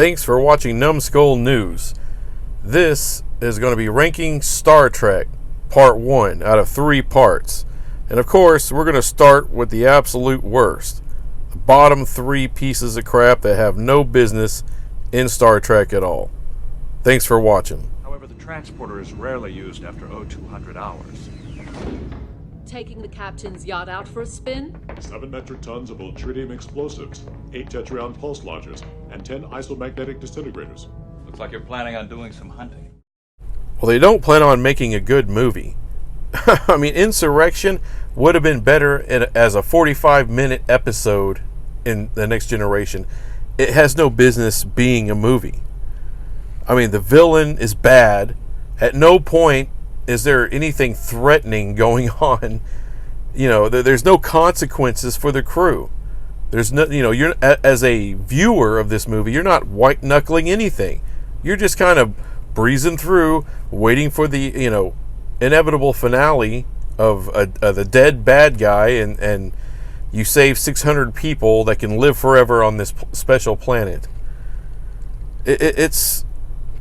Thanks for watching Numbskull News. This is going to be ranking Star Trek Part 1 out of 3 parts. And of course, we're going to start with the absolute worst. The bottom 3 pieces of crap that have no business in Star Trek at all. Thanks for watching. However, the transporter is rarely used after 0200 hours. Taking the captain's yacht out for a spin? 7 metric tons of ultrinium explosives, 8 tetryon pulse launchers, and 10 isomagnetic disintegrators. Looks like you're planning on doing some hunting. Well, they don't plan on making a good movie. I mean, Insurrection would have been better as a 45-minute episode in The Next Generation. It has no business being a movie. I mean, the villain is bad. At no point is there anything threatening going on. You know, there's no consequences for the crew. There's no, you know, you're as a viewer of this movie, you're not white knuckling anything. You're just kind of breezing through, waiting for the, you know, inevitable finale of the dead bad guy, and you save 600 people that can live forever on this special planet. It's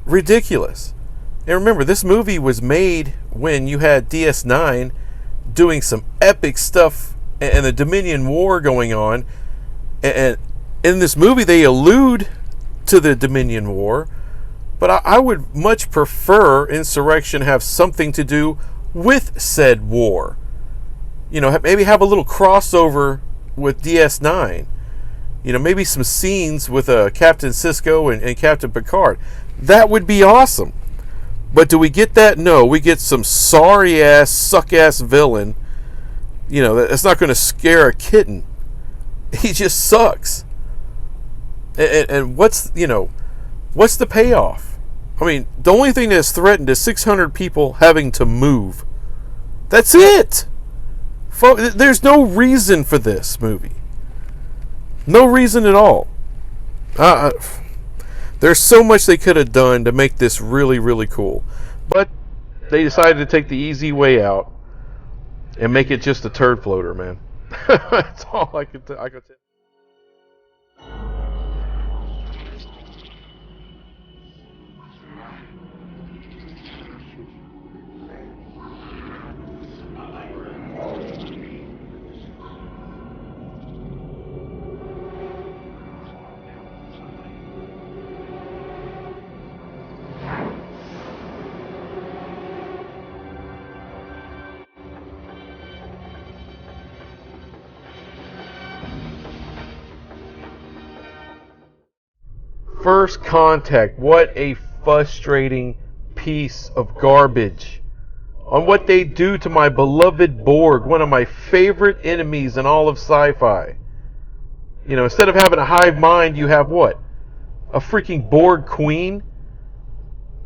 ridiculous. And remember, this movie was made when you had DS9 doing some epic stuff and the Dominion War going on. And in this movie, they allude to the Dominion War. But I would much prefer Insurrection have something to do with said war. You know, maybe have a little crossover with DS9. You know, maybe some scenes with Captain Sisko and Captain Picard. That would be awesome. But do we get that? No, we get some sorry-ass, suck-ass villain. You know, that's not going to scare a kitten. He just sucks. And what's, you know, what's the payoff? I mean, the only thing that's threatened is 600 people having to move. That's it. There's no reason for this movie. No reason at all. There's so much they could have done to make this really, really cool. But they decided to take the easy way out and make it just a turd floater, man. That's all I could tell. First Contact, what a frustrating piece of garbage. On what they do to my beloved Borg, one of my favorite enemies in all of sci-fi. You know, instead of having a hive mind, you have what? A freaking Borg queen?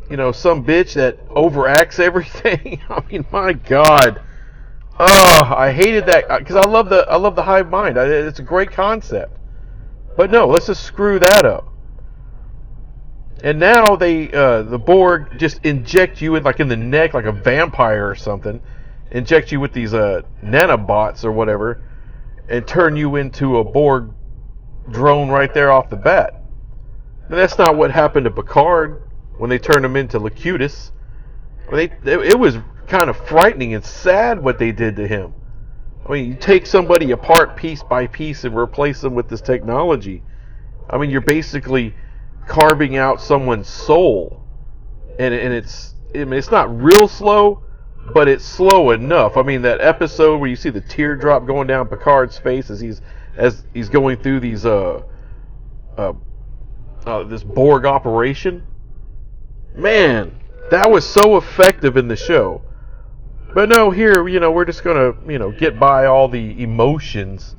You know, some bitch that overacts everything. I mean, my God. Oh, I hated that because I love the hive mind. It's a great concept. But no, let's just screw that up. And now the Borg just inject you in the neck like a vampire or something. Inject you with these nanobots or whatever, and turn you into a Borg drone right there off the bat. And that's not what happened to Picard when they turned him into Locutus. It was kind of frightening and sad what they did to him. I mean, you take somebody apart piece by piece and replace them with this technology. I mean, you're basically carving out someone's soul, and it's not real slow, but it's slow enough. I mean, that episode where you see the teardrop going down Picard's face as he's going through these this Borg operation, man, that was so effective in the show. But no, here, you know, we're just gonna, you know, get by all the emotions.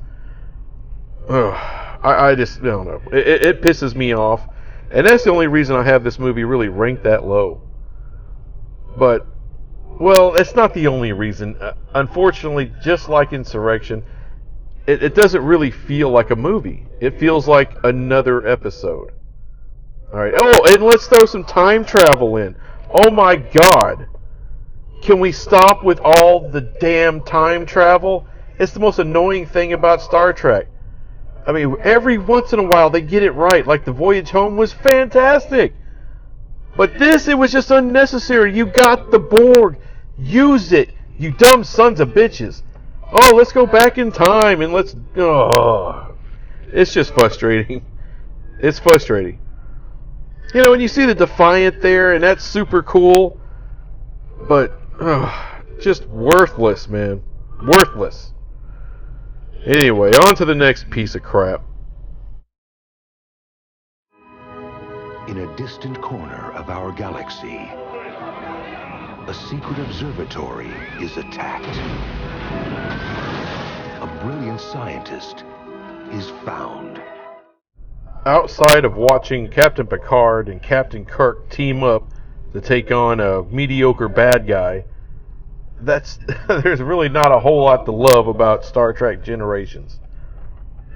I just don't know. It pisses me off. And that's the only reason I have this movie really ranked that low. But, well, it's not the only reason. Unfortunately, just like Insurrection, it doesn't really feel like a movie. It feels like another episode. Alright, oh, and let's throw some time travel in. Oh my God. Can we stop with all the damn time travel? It's the most annoying thing about Star Trek. I mean, every once in a while they get it right. Like the voyage home was fantastic. But this, it was just unnecessary. You got the Borg. Use it. You dumb sons of bitches. Oh, let's go back in time and let's... Oh, it's just frustrating. It's frustrating. You know, when you see the Defiant there, and that's super cool. But, just worthless, man. Worthless. Anyway, on to the next piece of crap. In a distant corner of our galaxy, a secret observatory is attacked. A brilliant scientist is found. Outside of watching Captain Picard and Captain Kirk team up to take on a mediocre bad guy, there's really not a whole lot to love about Star Trek Generations.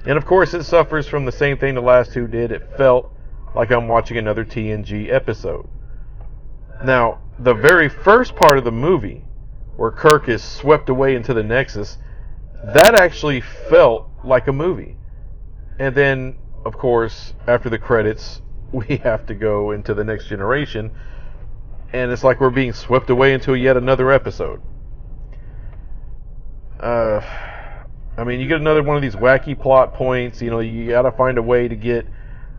And of course it suffers from the same thing the last two did. It felt like I'm watching another TNG episode. Now, the very first part of the movie, where Kirk is swept away into the Nexus, that actually felt like a movie. And then, of course, after the credits, we have to go into the Next Generation, and it's like we're being swept away into yet another episode. I mean, you get another one of these wacky plot points. You know, you gotta find a way to get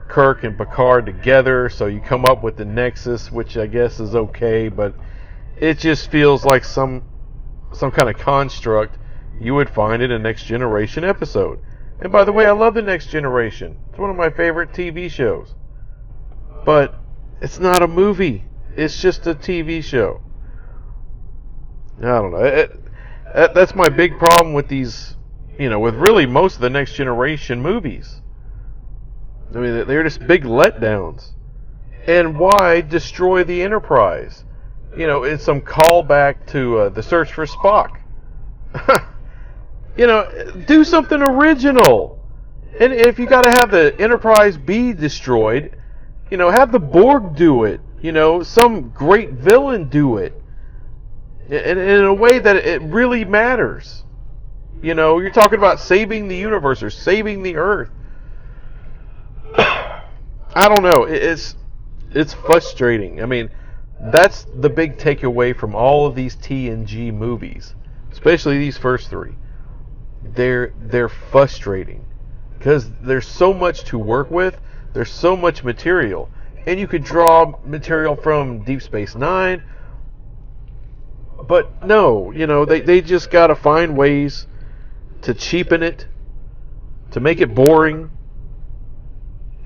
Kirk and Picard together, so you come up with the Nexus, which I guess is okay, but it just feels like some kind of construct you would find in a Next Generation episode. And by the way, I love the Next Generation. It's one of my favorite TV shows. But it's not a movie. It's just a TV show. I don't know. That's my big problem with these, you know, with really most of the Next Generation movies. I mean, they're just big letdowns. And why destroy the Enterprise? You know, it's some callback to the Search for Spock. You know, do something original. And if you got to have the Enterprise be destroyed, you know, have the Borg do it. You know, some great villain do it. In a way that it really matters. You know, you're talking about saving the universe or saving the Earth. I don't know. It's frustrating. I mean, that's the big takeaway from all of these TNG movies, especially these first three. They're frustrating because there's so much to work with. There's so much material, and you could draw material from Deep Space Nine. But no, you know, they just got to find ways to cheapen it, to make it boring.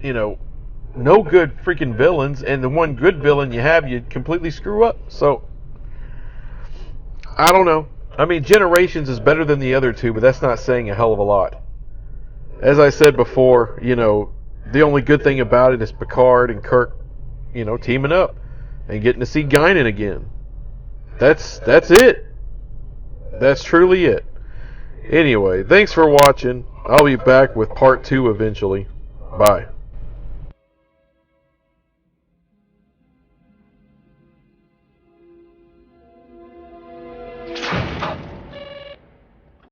You know, no good freaking villains, and the one good villain you have, you completely screw up. So, I don't know. I mean, Generations is better than the other two, but that's not saying a hell of a lot. As I said before, you know, the only good thing about it is Picard and Kirk, you know, teaming up and getting to see Guinan again. That's it. That's truly it. Anyway, thanks for watching. I'll be back with part 2 eventually. Bye.